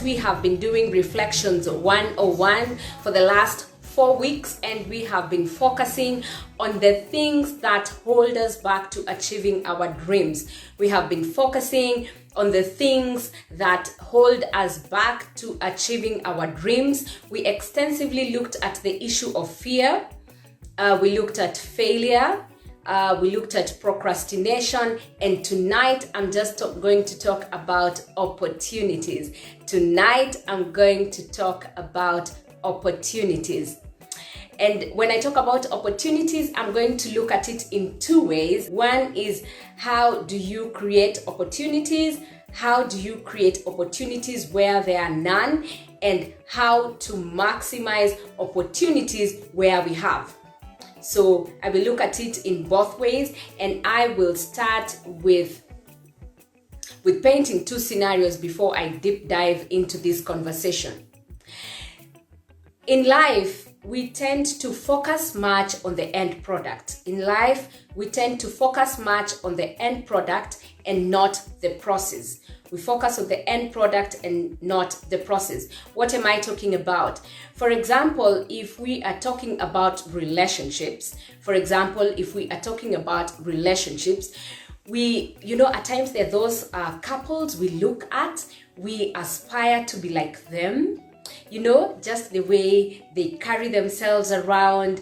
we have been doing Reflections 101 for the last 4 weeks, and we have been focusing on the things that hold us back to achieving our dreams. We have been focusing on the things that hold us back to achieving our dreams. We extensively looked at the issue of fear. We looked at failure. We looked at procrastination, and tonight I'm just going to talk about opportunities. Tonight I'm going to talk about opportunities. And when I talk about opportunities, I'm going to look at it in 2 ways. One is, how do you create opportunities? How do you create opportunities where there are none? And how to maximize opportunities where we have. So I will look at it in both ways, and I will start with painting 2 scenarios before I deep dive into this conversation. In life, we tend to focus much on the end product. In life, we tend to focus much on the end product and not the process. We focus on the end product and not the process. What am I talking about? For example, if we are talking about relationships, we, at times there are those couples we look at, we aspire to be like them. Just the way they carry themselves around,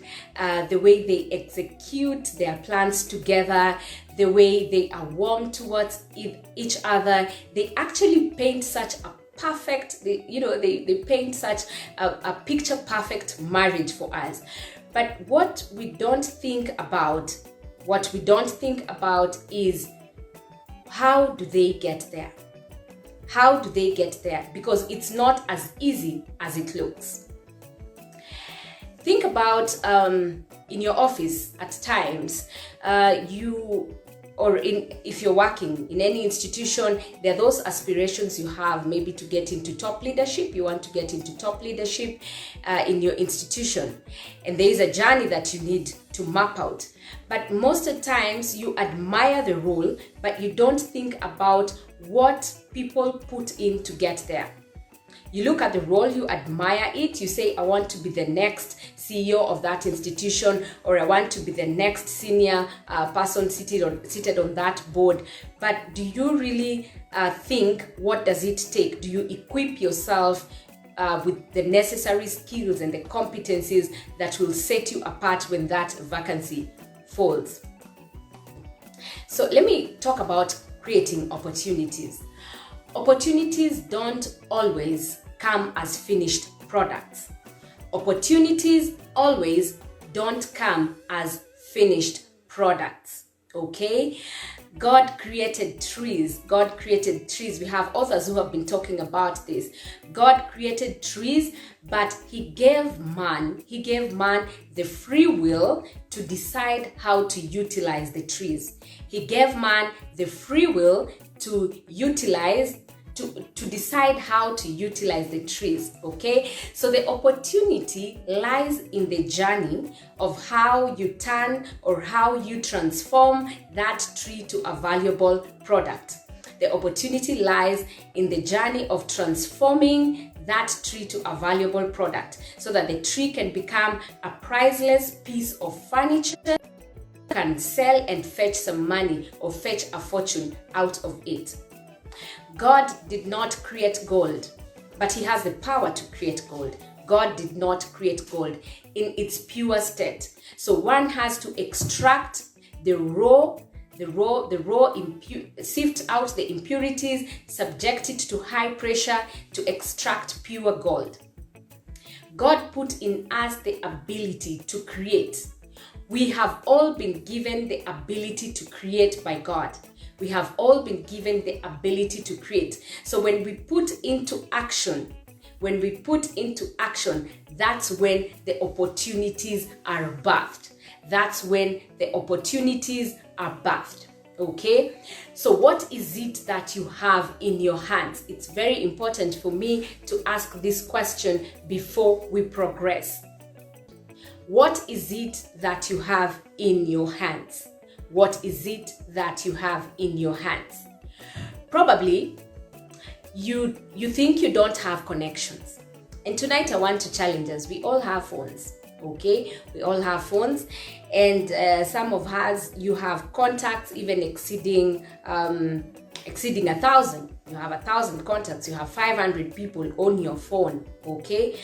the way they execute their plans together, the way they are warm towards each other. They actually paint such a perfect, they paint such a picture perfect marriage for us. But what we don't think about is, how do they get there? How do they get there? Because it's not as easy as it looks. Think about in your office at times, if you're working in any institution, there are those aspirations you have, maybe to get into top leadership. You want to get into top leadership in your institution, and there is a journey that you need to map out. But most of the times you admire the role, but you don't think about what people put in to get there. You look at the role, you admire it, you say, I want to be the next CEO of that institution, or I want to be the next senior person seated on that board. But do you really think, what does it take? Do you equip yourself with the necessary skills and the competencies that will set you apart when that vacancy falls? So let me talk about creating opportunities. Opportunities don't always come as finished products. Opportunities always don't come as finished products. Okay? God created trees. We have authors who have been talking about this. God created trees, but He gave man the free will to decide how to utilize the trees. He gave man the free will to decide how to utilize the trees. Okay, so the opportunity lies in the journey of how you turn or how you transform that tree to a valuable product. The opportunity lies in the journey of transforming that tree to a valuable product, so that the tree can become a priceless piece of furniture, can sell and fetch some money or fetch a fortune out of it. God did not create gold, but He has the power to create gold. God did not create gold in its pure state. So one has to extract sift out the impurities, subject it to high pressure to extract pure gold. God put in us the ability to create. We have all been given the ability to create by God. We have all been given the ability to create. So when we put into action, that's when the opportunities are birthed. Okay? So what is it that you have in your hands? It's very important for me to ask this question before we progress. What is it that you have in your hands? What is it that you have in your hands? Probably you think you don't have connections. And tonight I want to challenge us. We all have phones, okay? We all have phones, and some of us, you have contacts even exceeding 1,000. You have 1,000 contacts. You have 500 people on your phone, okay?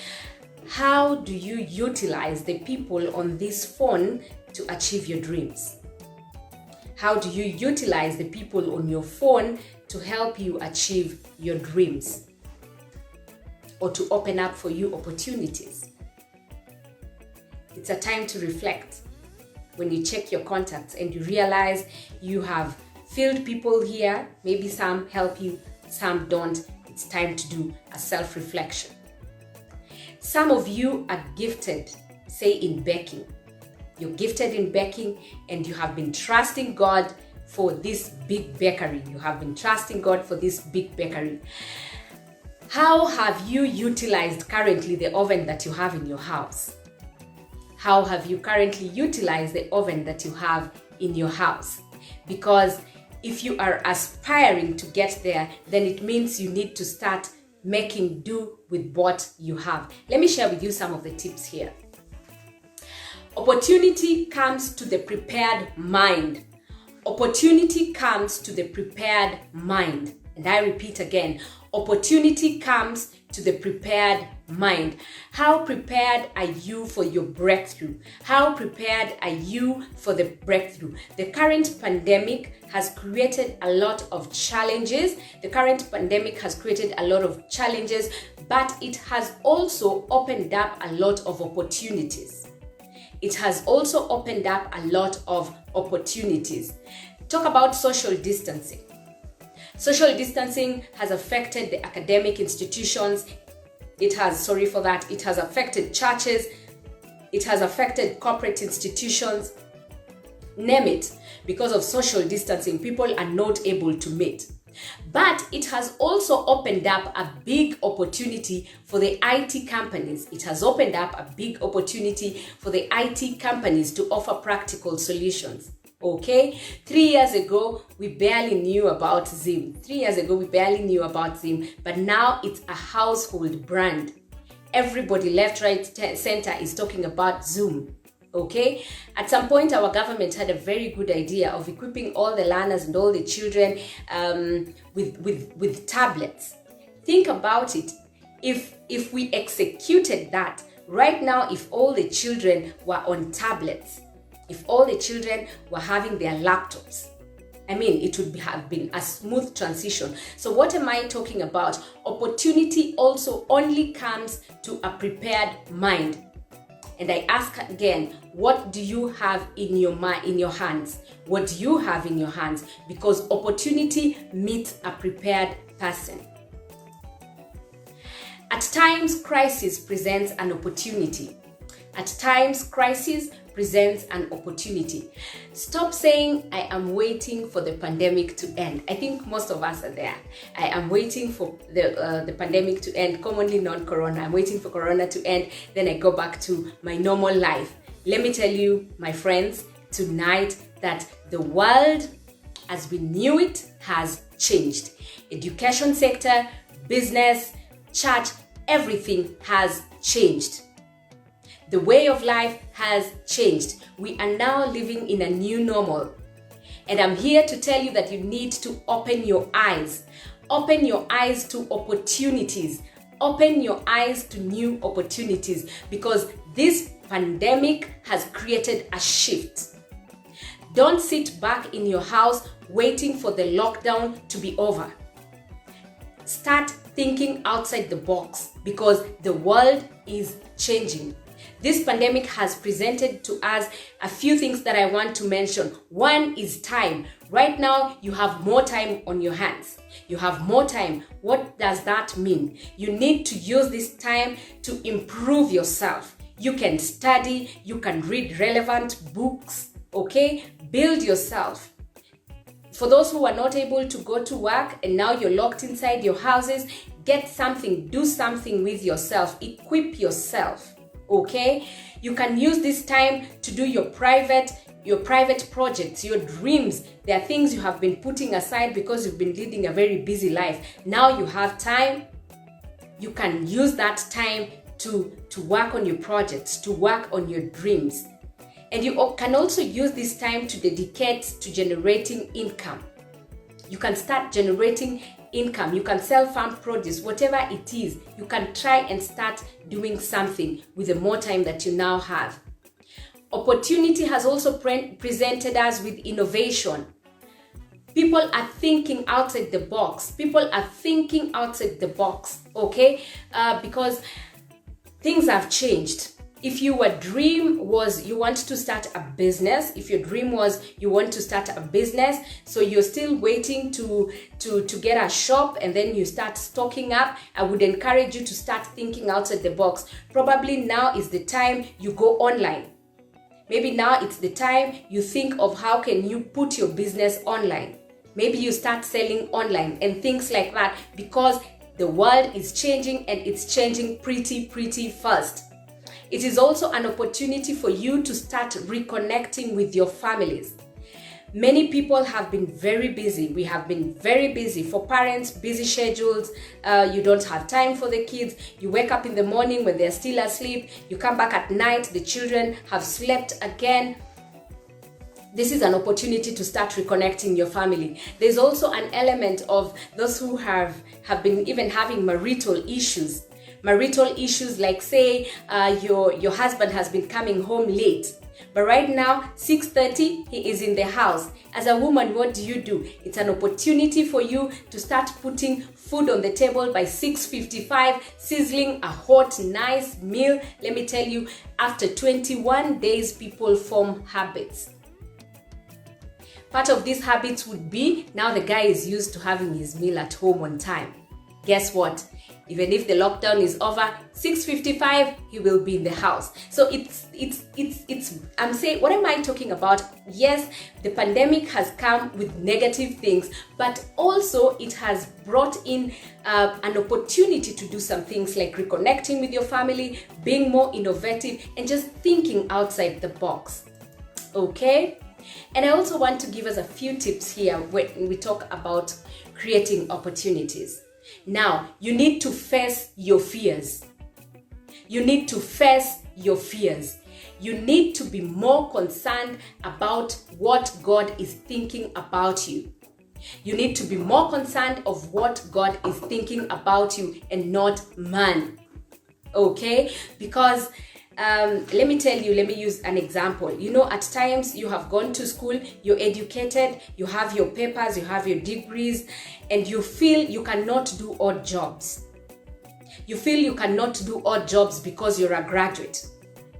How do you utilize the people on this phone to achieve your dreams? How do you utilize the people on your phone to help you achieve your dreams or to open up for you opportunities? It's a time to reflect when you check your contacts and you realize you have filled people here. Maybe some help you, some don't. It's time to do a self-reflection. Some of you are gifted, say in baking. You're gifted in baking and you have been trusting God for this big bakery. You have been trusting God for this big bakery. How have you utilized currently the oven that you have in your house? How have you currently utilized the oven that you have in your house? Because if you are aspiring to get there, then it means you need to start making do with what you have. Let me share with you some of the tips here. Opportunity comes to the prepared mind. Opportunity comes to the prepared mind. And I repeat again, opportunity comes to the prepared mind. How prepared are you for your breakthrough? How prepared are you for the breakthrough? The current pandemic has created a lot of challenges. But it has also opened up a lot of opportunities. Talk about social distancing. Social distancing has affected the academic institutions. It has affected churches. It has affected corporate institutions. Name it. Because of social distancing, people are not able to meet. But it has also opened up a big opportunity for the IT companies. It has opened up a big opportunity for the IT companies to offer practical solutions. Okay, 3 years ago, we barely knew about Zoom. But now it's a household brand. Everybody, left, right, center is talking about Zoom. Okay, at some point, our government had a very good idea of equipping all the learners and all the children with tablets. Think about it. If we executed that right now, if all the children were on tablets, if all the children were having their laptops, it would have been a smooth transition. So what am I talking about? Opportunity also only comes to a prepared mind. And I ask again, what do you have in your hands? What do you have in your hands? Because opportunity meets a prepared person. At times, crisis presents an opportunity. Stop saying, I am waiting for the pandemic to end. I think most of us are there. I am waiting for the pandemic to end, commonly known corona. I'm waiting for corona to end, then I go back to my normal life. Let me tell you, my friends, tonight that the world as we knew it has changed. Education sector, business, church, everything has changed. The way of life has changed. We are now living in a new normal. And I'm here to tell you that you need to open your eyes. Open your eyes to opportunities. Open your eyes to new opportunities, because this pandemic has created a shift. Don't sit back in your house waiting for the lockdown to be over. Start thinking outside the box, because the world is changing. This pandemic has presented to us a few things that I want to mention. One is time. Right now, you have more time on your hands. You have more time. What does that mean? You need to use this time to improve yourself. You can study, you can read relevant books, okay? Build yourself. For those who are not able to go to work and now you're locked inside your houses, get something, do something with yourself, equip yourself. Okay, you can use this time to do your private your private projects, your dreams. There are things you have been putting aside because you've been leading a very busy life. Now you have time. You can use that time to work on your projects, to work on your dreams. And you can also use this time to dedicate to generating income. You can start generating income. You can sell farm produce, whatever it is. You can try and start doing something with the more time that you now have. Opportunity has also presented us with innovation. People are thinking outside the box. People are thinking outside the box, okay? Because things have changed. If your dream was you want to start a business, if your dream was you want to start a business, so you're still waiting to get a shop and then you start stocking up, I would encourage you to start thinking outside the box. Probably now is the time you go online. Maybe now it's the time you think of how can you put your business online. Maybe you start selling online and things like that, because the world is changing and it's changing pretty fast. It is also an opportunity for you to start reconnecting with your families. Many people have been very busy. We have been very busy. For parents, busy schedules. You don't have time for the kids. You wake up in the morning when they're still asleep. You come back at night, the children have slept again. This is an opportunity to start reconnecting your family. There's also an element of those who have been even having marital issues. Marital issues, like say your husband has been coming home late, but right now 6:30 he is in the house. As a woman, what do? It's an opportunity for you to start putting food on the table by 6:55, sizzling a hot, nice meal. Let me tell you, after 21 days, people form habits. Part of these habits would be, now the guy is used to having his meal at home on time. Guess what? Even if the lockdown is over, 6:55, he will be in the house. So I'm saying, what am I talking about? Yes, the pandemic has come with negative things, but also it has brought in an opportunity to do some things like reconnecting with your family, being more innovative, and just thinking outside the box. Okay? And I also want to give us a few tips here when we talk about creating opportunities. Now, you need to face your fears. You need to face your fears. You need to be more concerned about what God is thinking about you. You need to be more concerned of what God is thinking about you and not man. Okay? Because let me tell you, let me use an example. You know, at times you have gone to school, you're educated, you have your papers, you have your degrees, and you feel you cannot do odd jobs. You feel you cannot do odd jobs because you're a graduate.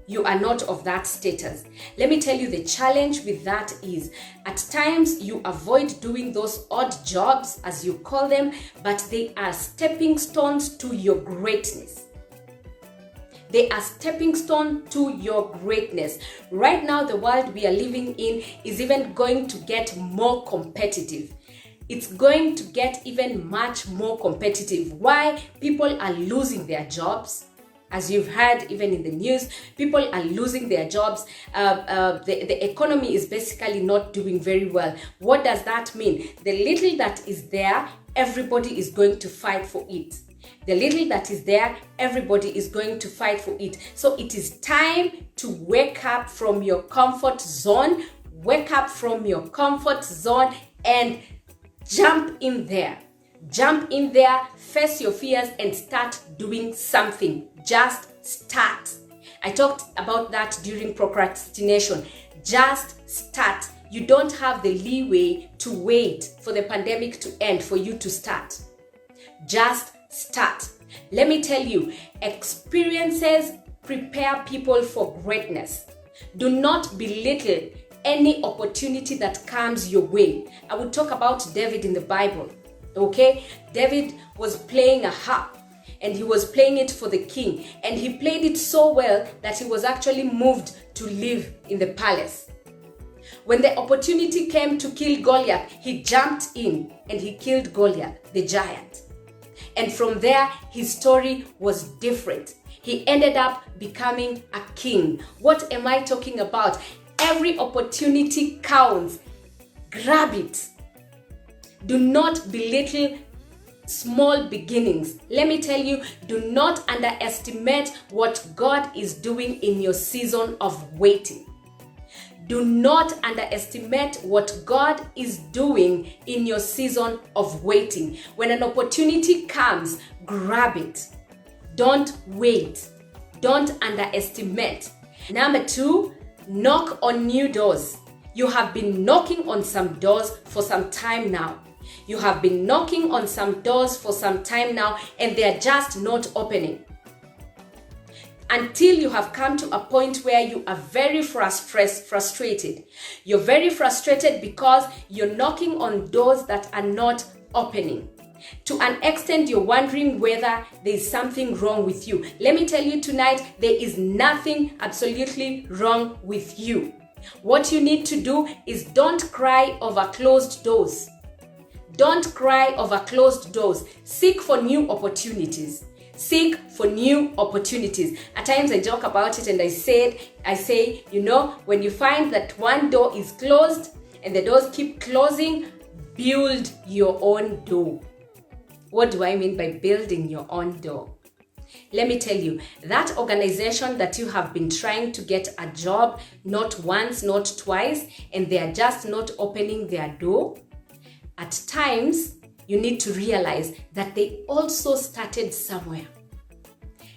You are not of that status. Let me tell you, the challenge with that is at times you avoid doing those odd jobs, as you call them, but they are stepping stones to your greatness. They are stepping stone to your greatness. Right now, the world we are living in is even going to get more competitive. It's going to get even much more competitive. Why? People are losing their jobs. As you've heard, even in the news, people are losing their jobs. The economy is basically not doing very well. What does that mean? The little that is there, everybody is going to fight for it. The little that is there, everybody is going to fight for it. So it is time to wake up from your comfort zone. Wake up from your comfort zone and jump in there. Jump in there, face your fears, and start doing something. Just start. I talked about that during procrastination. Just start. You don't have the leeway to wait for the pandemic to end for you to start. Just start. Let me tell you, experiences prepare people for greatness. Do not belittle any opportunity that comes your way. I will talk about David in the Bible. Okay? David was playing a harp and he was playing it for the king, and he played it so well that he was actually moved to live in the palace. When the opportunity came to kill Goliath, he jumped in and he killed Goliath, the giant. And from there, his story was different. He ended up becoming a king. What am I talking about? Every opportunity counts. Grab it. Do not belittle small beginnings. Let me tell you, do not underestimate what God is doing in your season of waiting. Do not underestimate what God is doing in your season of waiting. When an opportunity comes, grab it. Don't wait. Don't underestimate. Number 2, knock on new doors. You have been knocking on some doors for some time now. You have been knocking on some doors for some time now, and they are just not opening. Until you have come to a point where you are very frustrated. You're very frustrated because you're knocking on doors that are not opening. To an extent, you're wondering whether there is something wrong with you. Let me tell you tonight, there is nothing absolutely wrong with you. What you need to do is don't cry over closed doors. Don't cry over closed doors. Seek for new opportunities. Seek for new opportunities. At times I joke about it and I say, when you find that one door is closed and the doors keep closing, build your own door. What do I mean by building your own door? Let me tell you, that organization that you have been trying to get a job, not once, not twice, and they are just not opening their door, at times, you need to realize that they also started somewhere.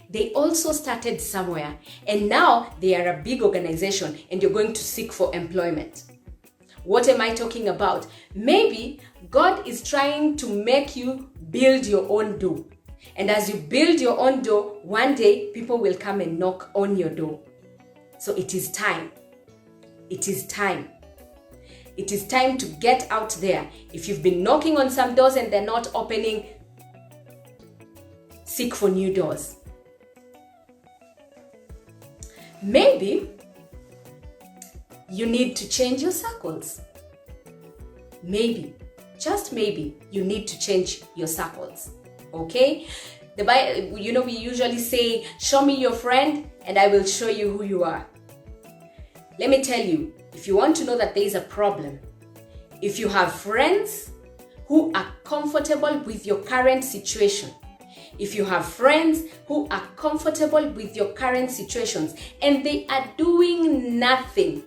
They also started somewhere, and now they are a big organization and you're going to seek for employment. What am I talking about? Maybe God is trying to make you build your own door. And as you build your own door, one day people will come and knock on your door. So it is time. It is time. It is time to get out there. If you've been knocking on some doors and they're not opening, seek for new doors. Maybe you need to change your circles. Maybe, just maybe, you need to change your circles. Okay? We usually say, show me your friend and I will show you who you are. Let me tell you, if you want to know that there is a problem, if you have friends who are comfortable with your current situation, if you have friends who are comfortable with your current situations and they are doing nothing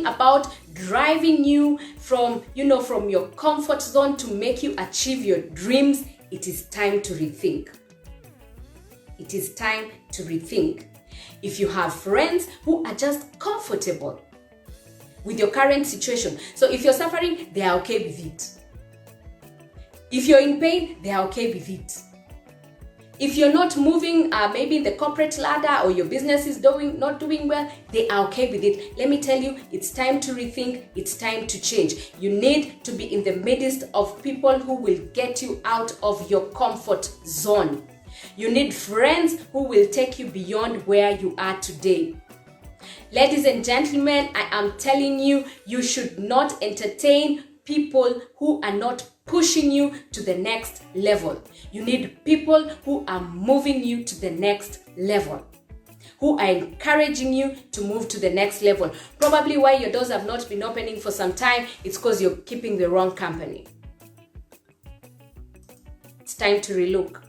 about driving you from your comfort zone to make you achieve your dreams, it is time to rethink. It is time to rethink. If you have friends who are just comfortable with your current situation, so if you're suffering, they are okay with it. If you're in pain, they are okay with it. If you're not moving, maybe in the corporate ladder or your business is not doing well, they are okay with it. Let me tell you, it's time to rethink. It's time to change. You need to be in the midst of people who will get you out of your comfort zone. You need friends who will take you beyond where you are today. Ladies and gentlemen, I am telling you, you should not entertain people who are not pushing you to the next level. You need people who are moving you to the next level, who are encouraging you to move to the next level. Probably why your doors have not been opening for some time, it's because you're keeping the wrong company. It's time to relook.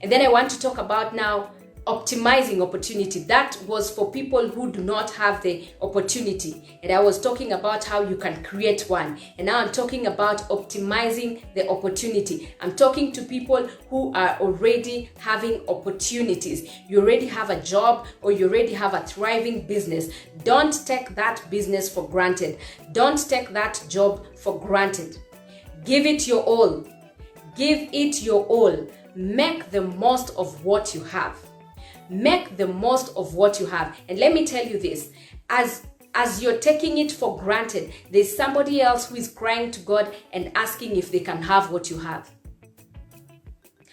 And then I want to talk about now optimizing opportunity. That was for people who do not have the opportunity. And I was talking about how you can create one. And now I'm talking about optimizing the opportunity. I'm talking to people who are already having opportunities. You already have a job or you already have a thriving business. Don't take that business for granted. Don't take that job for granted. Give it your all. Give it your all. Make the most of what you have. Make the most of what you have. And let me tell you this, as you're taking it for granted, there's somebody else who is crying to God and asking if they can have what you have.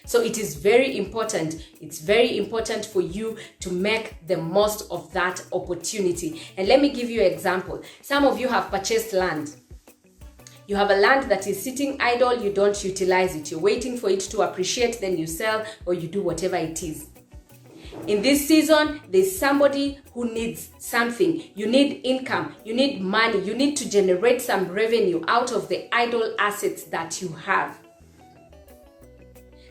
So it is very important. It's very important for you to make the most of that opportunity. And let me give you an example. Some of you have purchased land. You have a land that is sitting idle, you don't utilize it. You're waiting for it to appreciate, then you sell or you do whatever it is. In this season, there's somebody who needs something. You need income, you need money, you need to generate some revenue out of the idle assets that you have.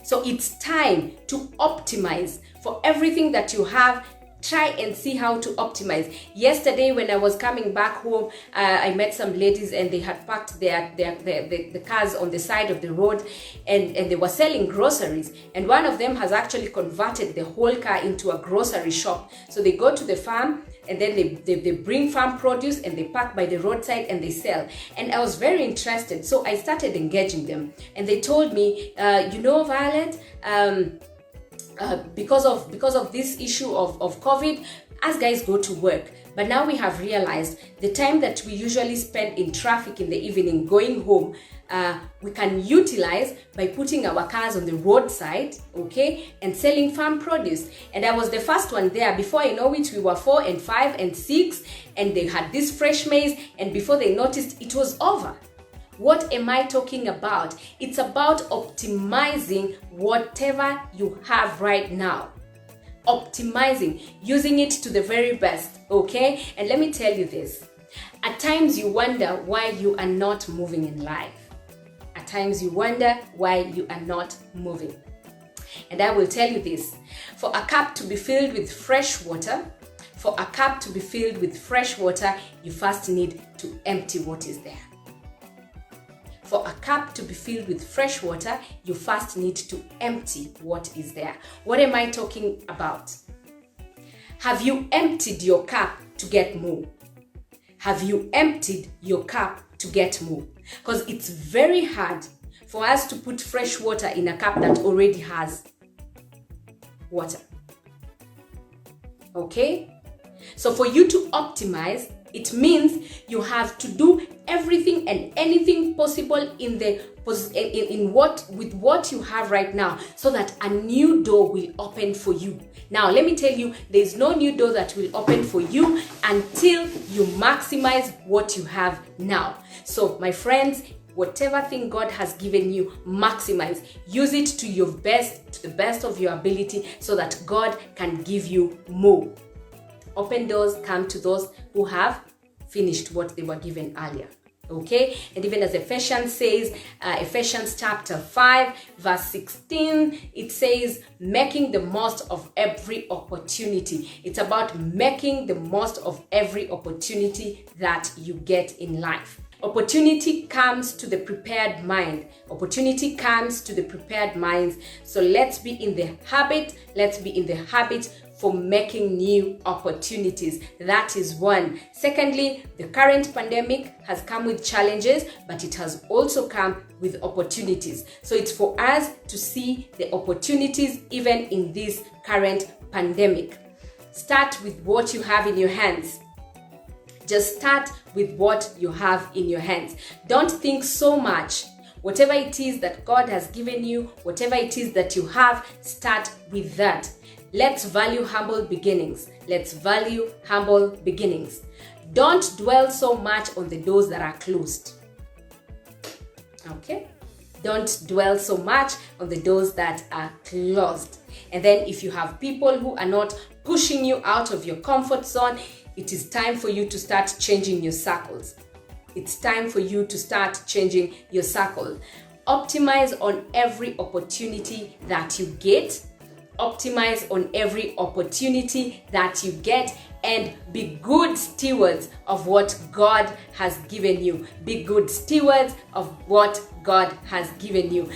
So it's time to optimize for everything that you have. Try and see how to optimize. Yesterday, when I was coming back home, I met some ladies and they had parked the cars on the side of the road, and they were selling groceries. And one of them has actually converted the whole car into a grocery shop. So they go to the farm and then they bring farm produce and they park by the roadside and they sell. And I was very interested. So I started engaging them. And they told me, Violet, because of this issue of COVID, us guys go to work. But now we have realized the time that we usually spend in traffic in the evening going home, we can utilize by putting our cars on the roadside, okay, and selling farm produce. And I was the first one there. Before I know it, we were 4 and 5 and 6, and they had this fresh maize, and before they noticed, it was over. What am I talking about? It's about optimizing whatever you have right now. Optimizing, using it to the very best, okay? And let me tell you this. At times you wonder why you are not moving in life. At times you wonder why you are not moving. And I will tell you this. For a cup to be filled with fresh water, you first need to empty what is there. For a cup to be filled with fresh water, you first need to empty what is there. What am I talking about? Have you emptied your cup to get more? Have you emptied your cup to get more? Because it's very hard for us to put fresh water in a cup that already has water. Okay? So for you to optimize, it means you have to do everything and anything possible with what you have right now, so that a new door will open for you. Now, let me tell you, there is no new door that will open for you until you maximize what you have now. So, my friends, whatever thing God has given you, maximize. Use it to the best of your ability, so that God can give you more. Open doors come to those who have finished what they were given earlier. Okay? And even as Ephesians says, Ephesians chapter 5, verse 16, it says, making the most of every opportunity. It's about making the most of every opportunity that you get in life. Opportunity comes to the prepared mind. Opportunity comes to the prepared minds. So let's be in the habit for making new opportunities. That is one. Secondly, the current pandemic has come with challenges, but it has also come with opportunities. So it's for us to see the opportunities even in this current pandemic. Start with what you have in your hands. Just start with what you have in your hands. Don't think so much. Whatever it is that God has given you, whatever it is that you have, start with that. Let's value humble beginnings. Let's value humble beginnings. Don't dwell so much on the doors that are closed. Okay? Don't dwell so much on the doors that are closed. And then if you have people who are not pushing you out of your comfort zone, it is time for you to start changing your circles. It's time for you to start changing your circle. Optimize on every opportunity that you get. Optimize on every opportunity that you get, and be good stewards of what God has given you. Be good stewards of what God has given you.